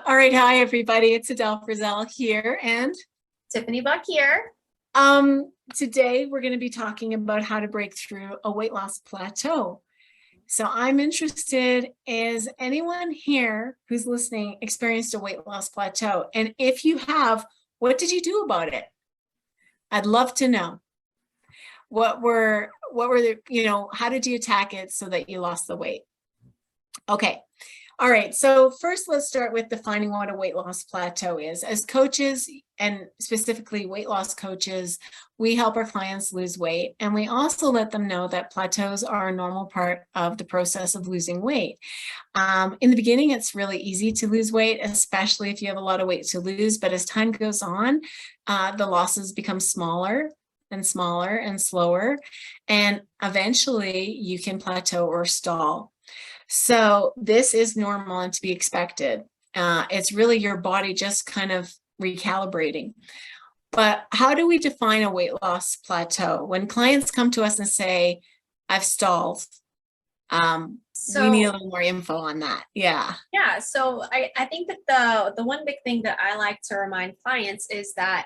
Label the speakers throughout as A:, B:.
A: All right, hi everybody. It's Adele Frizzell here, and
B: Tiffany Buck here.
A: today we're going to be talking about how to break through a weight loss plateau. So I'm interested, is anyone here who's listening experienced a weight loss plateau? And if you have, what did you do about it? I'd love to know. What were the, how did you attack it so that you lost the weight? Okay. All right, so first let's start with defining what a weight loss plateau is. As coaches, and specifically weight loss coaches, we help our clients lose weight, and we also let them know that plateaus are a normal part of the process of losing weight. In the beginning, it's really easy to lose weight, especially if you have a lot of weight to lose, but as time goes on, the losses become smaller and smaller and slower, and eventually you can plateau or stall. So this is normal and to be expected. It's really your body just kind of recalibrating. But how do we define a weight loss plateau? When clients come to us and say, I've stalled, we need a little more info on that. Yeah.
B: Yeah. So I think that the one big thing that I like to remind clients is that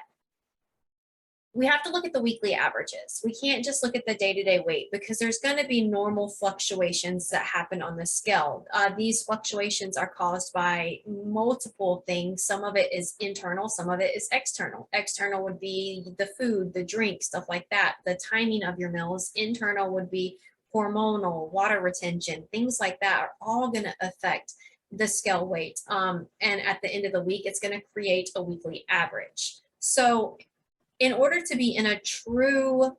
B: we have to look at the weekly averages. We can't just look at the day-to-day weight because there's going to be normal fluctuations that happen on the scale. These fluctuations are caused by multiple things. Some of it is internal, some of it is external. External would be the food, the drink, stuff like that, the timing of your meals. Internal would be hormonal, water retention, things like that are all going to affect the scale weight. And at the end of the week, it's going to create a weekly average. So in order to be in a true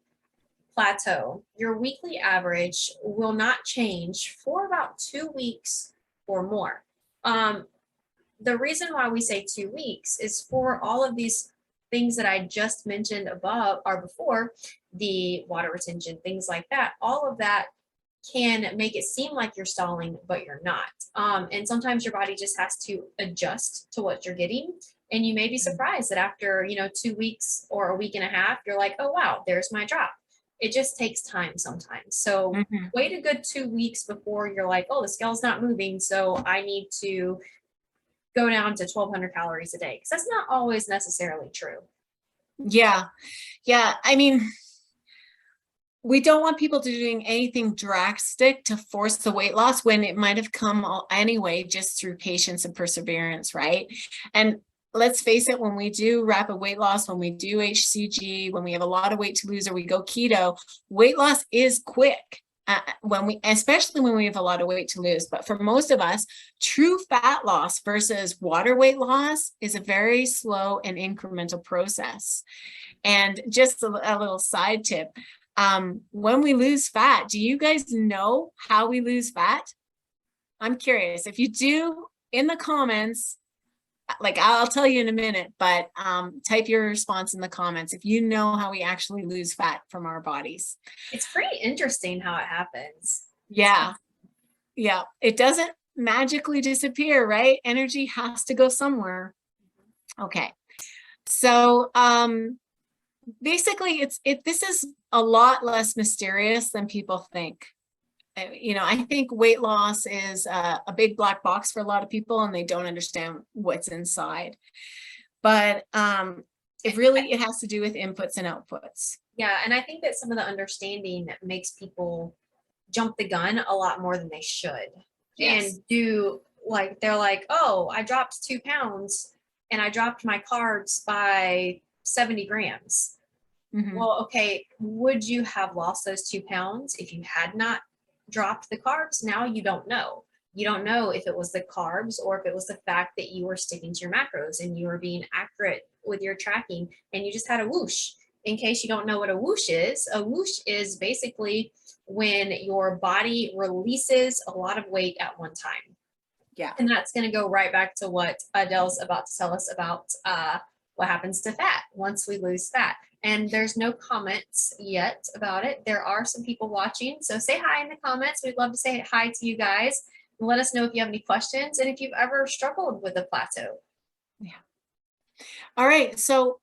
B: plateau, your weekly average will not change for about 2 weeks or more. The reason why we say 2 weeks is for all of these things that I just mentioned above or before, the water retention, things like that, all of that can make it seem like you're stalling, but you're not. And sometimes your body just has to adjust to what you're getting. And you may be surprised that after, 2 weeks or a week and a half, you're like, oh, wow, there's my drop. It just takes time sometimes. So wait a good 2 weeks before you're like, oh, the scale's not moving, so I need to go down to 1,200 calories a day. Because that's not always necessarily true.
A: Yeah. Yeah. I mean, we don't want people to doing anything drastic to force the weight loss when it might have come anyway, just through patience and perseverance, right? And let's face it, when we do rapid weight loss, when we do HCG, when we have a lot of weight to lose or we go keto, weight loss is quick. Especially when we have a lot of weight to lose. But for most of us, true fat loss versus water weight loss is a very slow and incremental process. And just a little side tip, when we lose fat, do you guys know how we lose fat? I'm curious. If you do, in the comments, like I'll tell you in a minute, but type your response in the comments if you know how we actually lose fat from our bodies.
B: It's pretty interesting how it happens.
A: Yeah. Yeah. It doesn't magically disappear, right? Energy has to go somewhere. Okay. So basically this is a lot less mysterious than people think. I think weight loss is a big black box for a lot of people and they don't understand what's inside. But it has to do with inputs and outputs.
B: Yeah, and I think that some of the understanding makes people jump the gun a lot more than they should. Yes. And they're like, oh, I dropped 2 pounds and I dropped my carbs by 70 grams. Well, okay, would you have lost those 2 pounds if you had not dropped the carbs? Now you don't know. You don't know if it was the carbs or if it was the fact that you were sticking to your macros and you were being accurate with your tracking and you just had a whoosh. In case you don't know what a whoosh is basically when your body releases a lot of weight at one time.
A: Yeah.
B: And that's going to go right back to what Adele's about to tell us about what happens to fat once we lose fat. And there's no comments yet about it. There are some people watching. So say hi in the comments. We'd love to say hi to you guys. And let us know if you have any questions and if you've ever struggled with a plateau.
A: Yeah. All right. So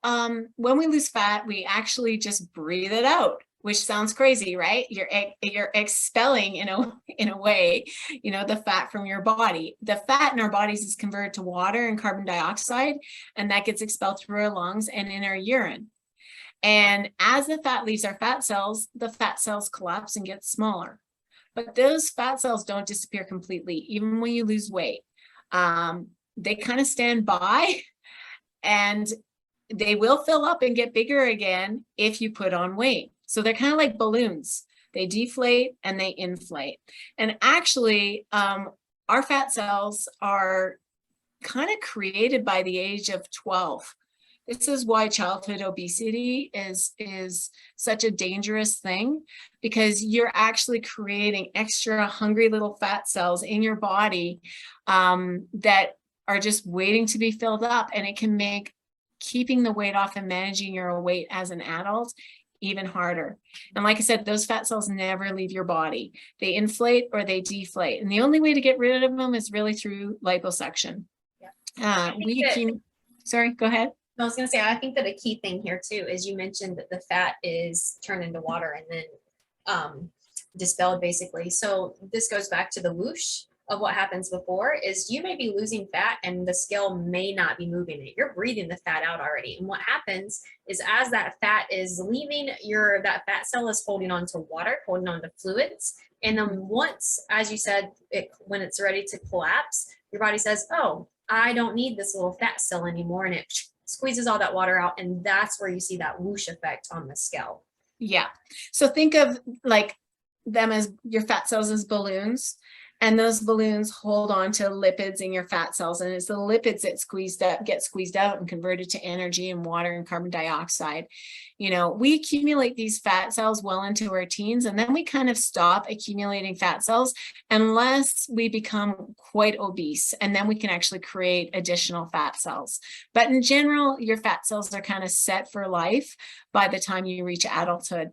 A: when we lose fat, we actually just breathe it out. which sounds crazy, right? You're expelling in a way, the fat from your body. The fat in our bodies is converted to water and carbon dioxide, and that gets expelled through our lungs and in our urine. And as the fat leaves our fat cells, the fat cells collapse and get smaller. But those fat cells don't disappear completely, even when you lose weight. They kind of stand by, and they will fill up and get bigger again if you put on weight. So they're kind of like balloons. They deflate and they inflate. And actually, our fat cells are kind of created by the age of 12. This is why childhood obesity is such a dangerous thing, because you're actually creating extra hungry little fat cells in your body that are just waiting to be filled up. And it can make keeping the weight off and managing your weight as an adult even harder. And like I said, those fat cells never leave your body. They inflate or they deflate. And the only way to get rid of them is really through liposuction.
B: Yeah.
A: Sorry, go ahead.
B: I was going to say, I think that a key thing here too is you mentioned that the fat is turned into water and then dispelled basically. So this goes back to the whoosh of what happens before is you may be losing fat and the scale may not be moving it. You're breathing the fat out already. And what happens is as that fat is leaving that fat cell is holding on to water, holding on to fluids. And then once, as you said, when it's ready to collapse, your body says, oh, I don't need this little fat cell anymore. And it squeezes all that water out. And that's where you see that whoosh effect on the scale.
A: Yeah. So think of like them as your fat cells as balloons. And those balloons hold on to lipids in your fat cells. And it's the lipids that get squeezed out and converted to energy and water and carbon dioxide. We accumulate these fat cells well into our teens, and then we kind of stop accumulating fat cells unless we become quite obese. And then we can actually create additional fat cells. But in general, your fat cells are kind of set for life by the time you reach adulthood.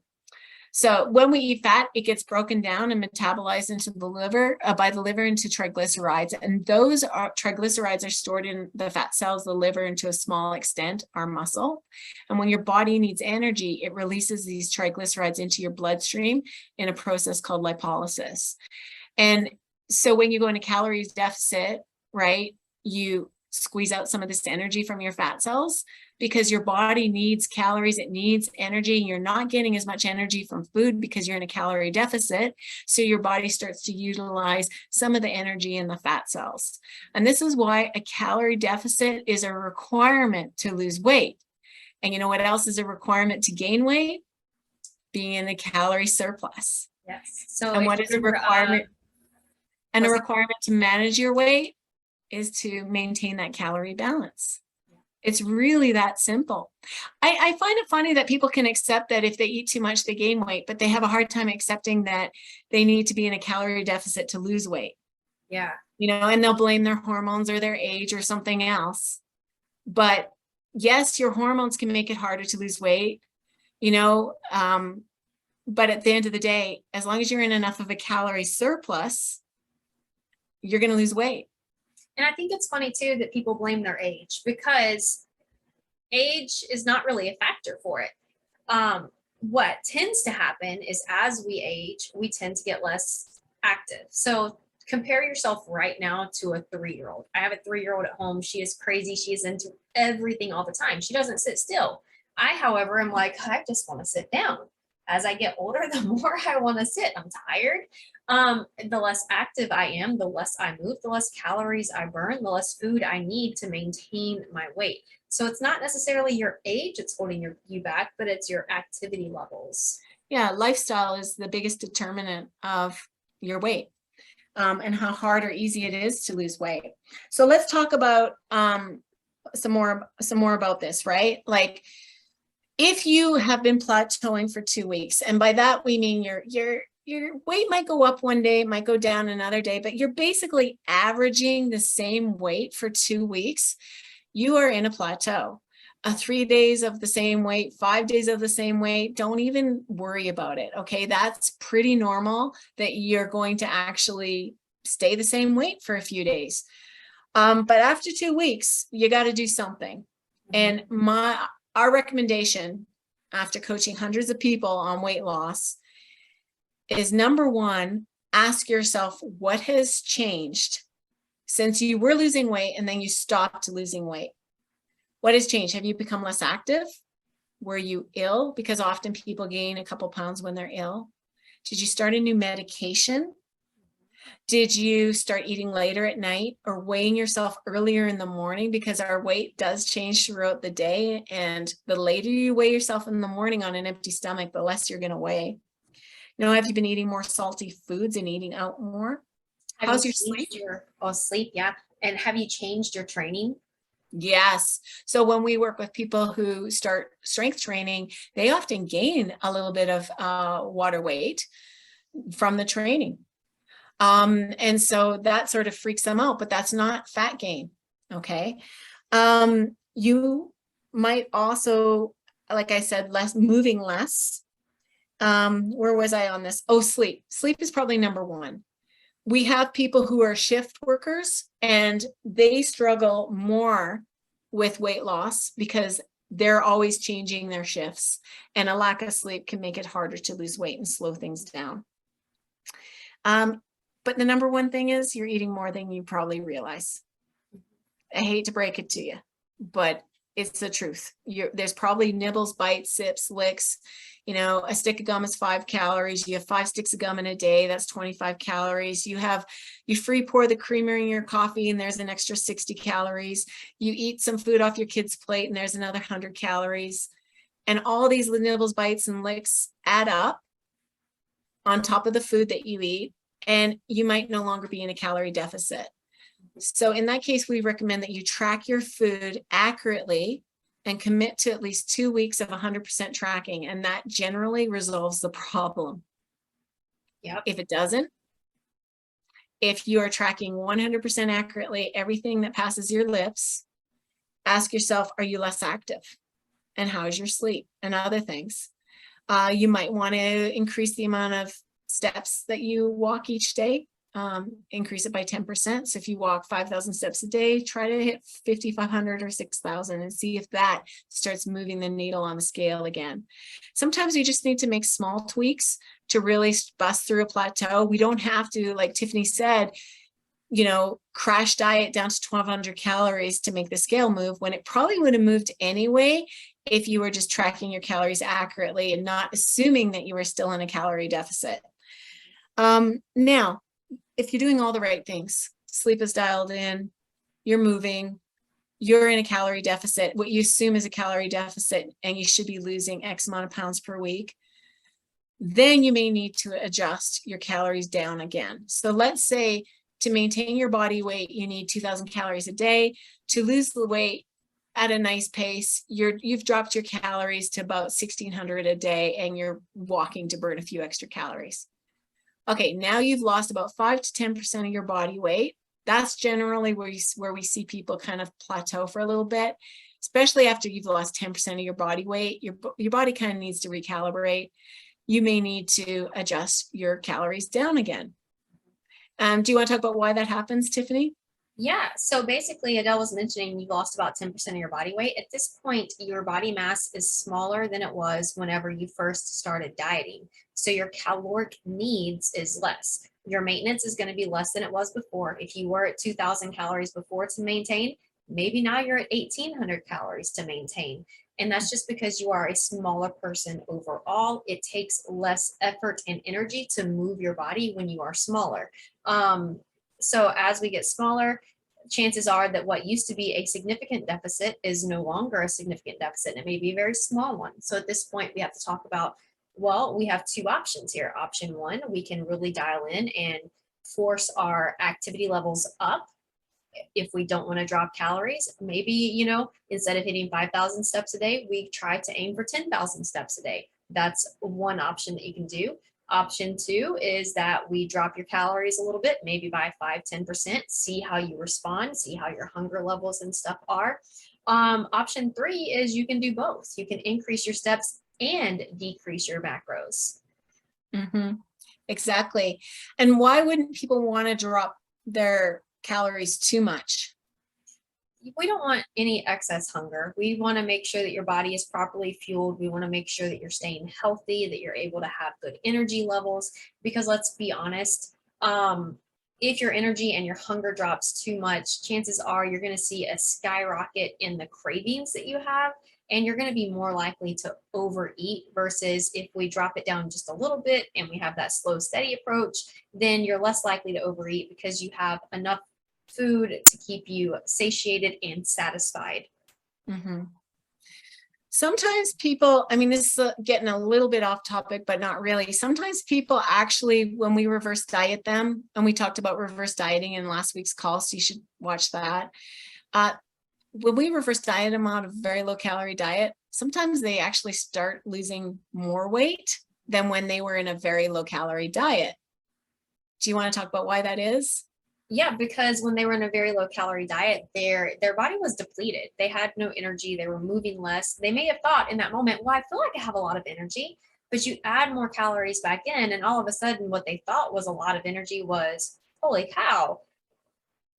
A: So when we eat fat, it gets broken down and metabolized into the liver, by the liver into triglycerides. And those triglycerides are stored in the fat cells, the liver, and to a small extent, our muscle. And when your body needs energy, it releases these triglycerides into your bloodstream in a process called lipolysis. And so when you go into calories deficit, right, you squeeze out some of this energy from your fat cells because your body needs calories, it needs energy. You're not getting as much energy from food because you're in a calorie deficit. So your body starts to utilize some of the energy in the fat cells. And this is why a calorie deficit is a requirement to lose weight. And you know what else is a requirement to gain weight? Being in a calorie surplus.
B: Yes. So
A: and what is a requirement? And a requirement to manage your weight is to maintain that calorie balance. It's really that simple. I find it funny that people can accept that if they eat too much, they gain weight, but they have a hard time accepting that they need to be in a calorie deficit to lose weight.
B: Yeah.
A: And they'll blame their hormones or their age or something else. But yes, your hormones can make it harder to lose weight, but at the end of the day, as long as you're in enough of a calorie surplus, you're going to lose weight.
B: And I think it's funny too that people blame their age because age is not really a factor for it. What tends to happen is as we age, we tend to get less active. So compare yourself right now to a 3-year-old. I have a 3-year-old at home. She is crazy. She is into everything all the time. She doesn't sit still. I, however, am like, I just want to sit down. As I get older, the more I want to sit. I'm tired. The less active I am, the less I move, the less calories I burn, the less food I need to maintain my weight. So it's not necessarily your age that's holding you back, but it's your activity levels.
A: Yeah, lifestyle is the biggest determinant of your weight and how hard or easy it is to lose weight. So let's talk about some more about this, right? Like, if you have been plateauing for 2 weeks, and by that we mean your weight might go up one day, it might go down another day, but you're basically averaging the same weight for 2 weeks, you are in a plateau. 3 days of the same weight, 5 days of the same weight, don't even worry about it, okay? That's pretty normal that you're going to actually stay the same weight for a few days. But after 2 weeks, you got to do something. And our recommendation after coaching hundreds of people on weight loss is, number one, ask yourself what has changed since you were losing weight and then you stopped losing weight. What has changed? Have you become less active? Were you ill? Because often people gain a couple pounds when they're ill. Did you start a new medication? Did you start eating later at night or weighing yourself earlier in the morning? Because our weight does change throughout the day. And the later you weigh yourself in the morning on an empty stomach, the less you're going to weigh. Have you been eating more salty foods and eating out more? How's your sleep?
B: Sleep, yeah. And have you changed your training?
A: Yes. So when we work with people who start strength training, they often gain a little bit of water weight from the training. And so that sort of freaks them out, but that's not fat gain. Okay. You might also, like I said, moving less. Where was I on this? Oh, sleep. Sleep is probably number one. We have people who are shift workers and they struggle more with weight loss because they're always changing their shifts, and a lack of sleep can make it harder to lose weight and slow things down. But the number one thing is you're eating more than you probably realize. I hate to break it to you, but it's the truth. There's probably nibbles, bites, sips, licks. A stick of gum is 5 calories. You have 5 sticks of gum in a day. That's 25 calories. You free pour the creamer in your coffee and there's an extra 60 calories. You eat some food off your kid's plate and there's another 100 calories. And all these nibbles, bites, and licks add up on top of the food that you eat, and you might no longer be in a calorie deficit. So in that case, we recommend that you track your food accurately and commit to at least 2 weeks of 100% tracking. And that generally resolves the problem.
B: Yep.
A: If it doesn't, if you are tracking 100% accurately, everything that passes your lips, ask yourself, are you less active? And how's your sleep and other things? You might want to increase the amount of steps that you walk each day. Increase it by 10%. So if you walk 5,000 steps a day, try to hit 5,500 or 6,000 and see if that starts moving the needle on the scale again. Sometimes you just need to make small tweaks to really bust through a plateau. We don't have to, like Tiffany said, crash diet down to 1,200 calories to make the scale move, when it probably would have moved anyway if you were just tracking your calories accurately and not assuming that you were still in a calorie deficit. Now, if you're doing all the right things, sleep is dialed in, you're moving, you're in a calorie deficit, what you assume is a calorie deficit, and you should be losing X amount of pounds per week, then you may need to adjust your calories down again. So let's say to maintain your body weight, you need 2,000 calories a day. To lose the weight at a nice pace, you've dropped your calories to about 1,600 a day, and you're walking to burn a few extra calories. Okay, now you've lost about 5 to 10% of your body weight. That's generally where we see people kind of plateau for a little bit, especially after you've lost 10% of your body weight. Your body kind of needs to recalibrate. You may need to adjust your calories down again. Do you want to talk about why that happens, Tiffany?
B: Yeah, so basically Adele was mentioning you lost about 10% of your body weight. At this point, your body mass is smaller than it was whenever you first started dieting. So your caloric needs is less. Your maintenance is going to be less than it was before. If you were at 2,000 calories before to maintain, maybe now you're at 1,800 calories to maintain. And that's just because you are a smaller person overall. It takes less effort and energy to move your body when you are smaller. So as we get smaller, chances are that what used to be a significant deficit is no longer a significant deficit, and it may be a very small one. So at this point, we have to talk about, well, we have 2 options here. Option 1, we can really dial in and force our activity levels up. If we don't want to drop calories, maybe, instead of hitting 5,000 steps a day, we try to aim for 10,000 steps a day. That's one option that you can do. Option 2 is that we drop your calories a little bit, maybe by 5-10%, see how you respond, see how your hunger levels and stuff are. Option 3 is you can do both. You can increase your steps and decrease your macros.
A: Mm-hmm. Exactly. And why wouldn't people want to drop their calories too much?
B: we don't want any excess hunger. We want to make sure that your body is properly fueled. We want to make sure that you're staying healthy, that you're able to have good energy levels. Because let's be honest, if your energy and your hunger drops too much, chances are you're going to see a skyrocket in the cravings that you have, and you're going to be more likely to overeat versus if we drop it down just a little bit and we have that slow, steady approach, then you're less likely to overeat because you have enough food to keep you satiated and satisfied.
A: Mm-hmm. Sometimes people, I mean, this is getting a little bit off topic, but not really. Sometimes people actually, when we reverse diet them, and we talked about reverse dieting in last week's call, so you should watch that. When we reverse diet them on a very low calorie diet, sometimes they actually start losing more weight than when they were in a very low calorie diet. Do you want to talk about why that is?
B: Yeah, because when they were in a very low calorie diet, their body was depleted. They had no energy. They were moving less. They may have thought in that moment, well, I feel like I have a lot of energy, but you add more calories back in, and all of a sudden what they thought was a lot of energy was, holy cow,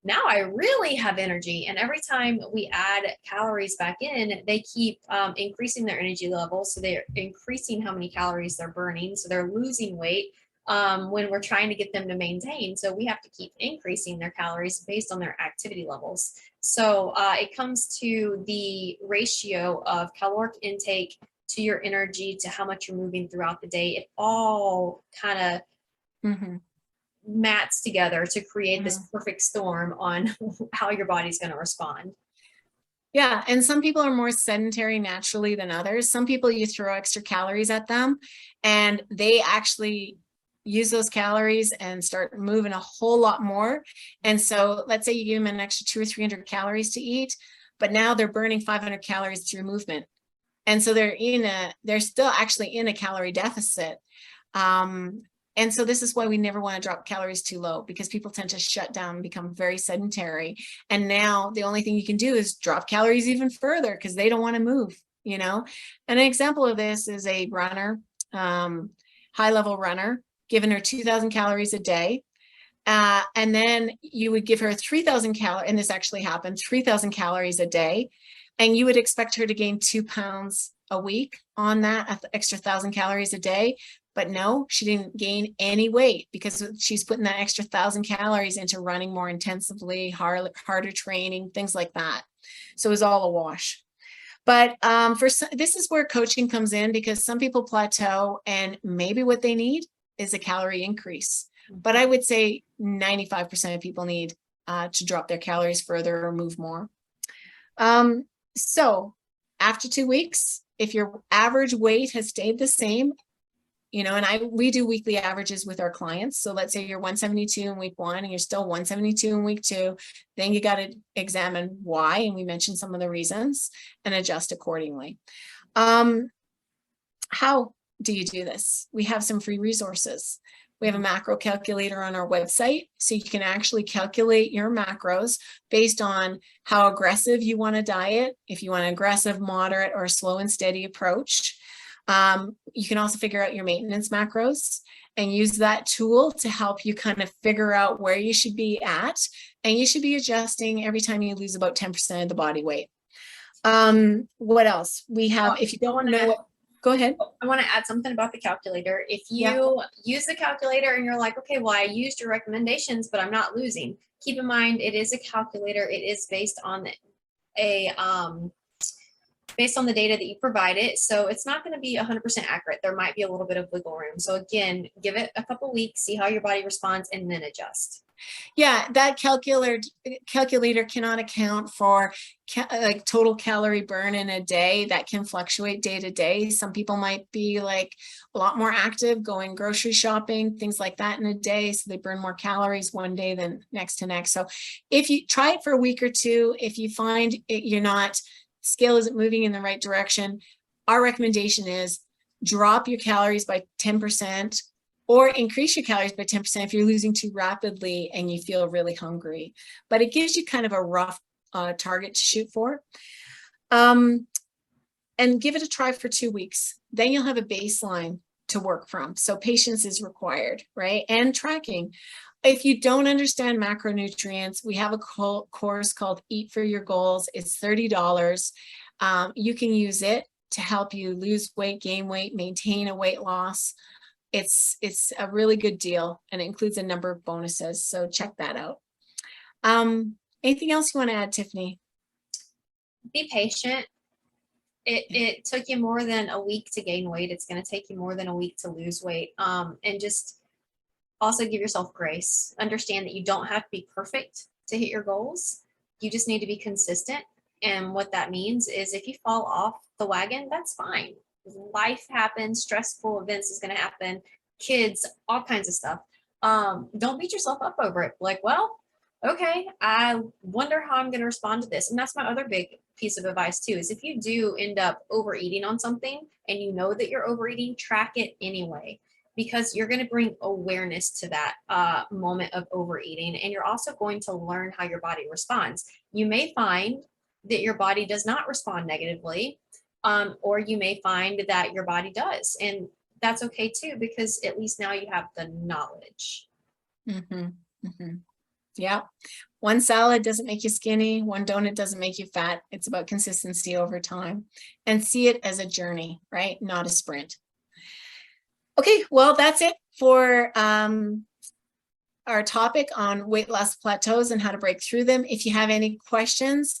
B: now I really have energy. And every time we add calories back in, they keep increasing their energy levels. So they're increasing how many calories they're burning. So they're losing weight when we're trying to get them to maintain. So we have to keep increasing their calories based on their activity levels. So it comes to the ratio of caloric intake to your energy to how much you're moving throughout the day. It all kind of mats together to create this perfect storm on how your body's going to respond.
A: Yeah, and some people are more sedentary naturally than others. Some people, you throw extra calories at them and they actually use those calories and start moving a whole lot more. And so let's say you give them an extra 200 or 300 calories to eat, but now they're burning 500 calories through movement. And so they're still actually in a calorie deficit. And so this is why we never want to drop calories too low, because people tend to shut down and become very sedentary. And now the only thing you can do is drop calories even further because they don't want to move, you know. And an example of this is a runner, high level runner, giving her 2,000 calories a day. And then you would give her 3,000 calories, and this actually happened, 3,000 calories a day. And you would expect her to gain 2 pounds a week on that extra 1,000 calories a day. But no, she didn't gain any weight because she's putting that extra 1,000 calories into running more intensively, harder training, things like that. So it was all a wash. But this is where coaching comes in, because some people plateau and maybe what they need is a calorie increase. But I would say 95% of people need to drop their calories further or move more. So after 2 weeks, if your average weight has stayed the same, you know, and we do weekly averages with our clients. So let's say you're 172 in week 1 and you're still 172 in week 2, then you got to examine why. And we mentioned some of the reasons and adjust accordingly. How do you do this? We have some free resources. We have a macro calculator on our website, so you can actually calculate your macros based on how aggressive you want to diet, if you want an aggressive, moderate, or slow and steady approach. You can also figure out your maintenance macros and use that tool to help you kind of figure out where you should be at. And you should be adjusting every time you lose about 10% of the body weight. What else? We have, if you don't know, go ahead.
B: I want to add something about the calculator. If you use the calculator and you're like, okay, well, I used your recommendations, but I'm not losing. Keep in mind, it is a calculator. It is based on based on the data that you provided. So it's not going to be 100% accurate. There might be a little bit of wiggle room. So again, give it a couple weeks, see how your body responds, and then adjust.
A: Yeah, that calculator cannot account for like total calorie burn in a day. That can fluctuate day to day. Some people might be like a lot more active, going grocery shopping, things like that in a day. So they burn more calories one day than next to next. So if you try it for a week or two, if you find scale isn't moving in the right direction, our recommendation is drop your calories by 10%. Or increase your calories by 10% if you're losing too rapidly and you feel really hungry. But it gives you kind of a rough target to shoot for. And give it a try for 2 weeks. Then you'll have a baseline to work from. So patience is required, right? And tracking. If you don't understand macronutrients, we have a course called Eat for Your Goals. It's $30. You can use it to help you lose weight, gain weight, maintain a weight loss. It's a really good deal, and it includes a number of bonuses. So check that out. Anything else you want to add, Tiffany?
B: Be patient. It took you more than a week to gain weight. It's going to take you more than a week to lose weight. And just also give yourself grace. Understand that you don't have to be perfect to hit your goals. You just need to be consistent. And what that means is if you fall off the wagon, that's fine. Life happens, stressful events is going to happen, kids, all kinds of stuff. Don't beat yourself up over it. Like, well, okay, I wonder how I'm going to respond to this. And that's my other big piece of advice too, is if you do end up overeating on something and you know that you're overeating, track it anyway, because you're going to bring awareness to that moment of overeating. And you're also going to learn how your body responds. You may find that your body does not respond negatively, or you may find that your body does. And that's okay too, because at least now you have the knowledge.
A: Mm-hmm. Mm-hmm. Yeah. One salad doesn't make you skinny. One donut doesn't make you fat. It's about consistency over time, and see it as a journey, right? Not a sprint. Okay, well, that's it for our topic on weight loss plateaus and how to break through them. If you have any questions,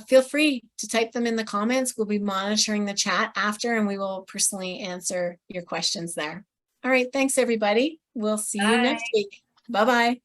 A: feel free to type them in the comments. We'll be monitoring the chat after, and we will personally answer your questions there. All right, thanks everybody. We'll see you next week. Bye-bye.